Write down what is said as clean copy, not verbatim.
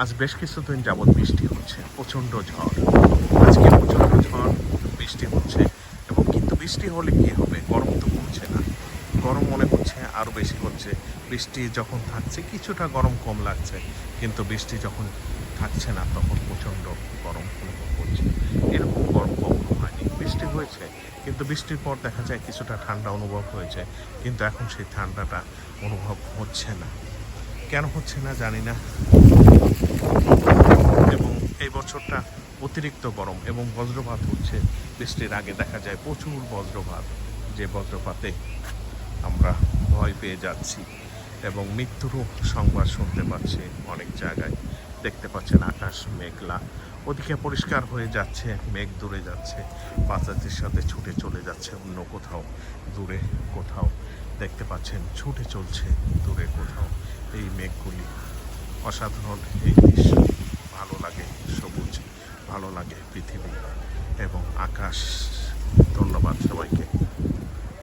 আজ বেশ কিছুদিন যাবৎ বৃষ্টি হচ্ছে, প্রচণ্ড ঝড়। আজকে প্রচণ্ড ঝড়, বৃষ্টি হচ্ছে। এবং কিন্তু বৃষ্টি হলে কী হবে, গরম তো কমছে না, গরম মনে হচ্ছে আরও বেশি হচ্ছে। বৃষ্টি যখন থাকছে কিছুটা গরম কম লাগছে, কিন্তু বৃষ্টি যখন থাকছে না তখন প্রচণ্ড গরম অনুভব হচ্ছে। এরকম গরম কখনো হয়নি। বৃষ্টি হয়েছে, কিন্তু বৃষ্টির পর দেখা যায় কিছুটা ঠান্ডা অনুভব হয়েছে, কিন্তু এখন সেই ঠান্ডাটা অনুভব হচ্ছে না। কেন হচ্ছে না জানি না। এবং এই বছরটা অতিরিক্ত গরম এবং বজ্রপাত হচ্ছে। বৃষ্টির আগে দেখা যায় প্রচুর বজ্রপাত, যে বজ্রপাতে আমরা ভয় পেয়ে যাচ্ছি এবং মৃত্যুরও সংবাদ শুনতে পাচ্ছি। অনেক জায়গায় দেখতে পাচ্ছেন আকাশ মেঘলা, ওদিকে পরিষ্কার হয়ে যাচ্ছে, মেঘ দূরে যাচ্ছে, বাতাসের সাথে ছুটে চলে যাচ্ছে অন্য কোথাও, দূরে কোথাও দেখতে পাচ্ছেন ছুটে চলছে দূরে কোথাও এই মেঘগুলি। অসাধারণ এই দৃশ্য, ভালো লাগে, সবুজ, ভালো লাগে পৃথিবী এবং আকাশ।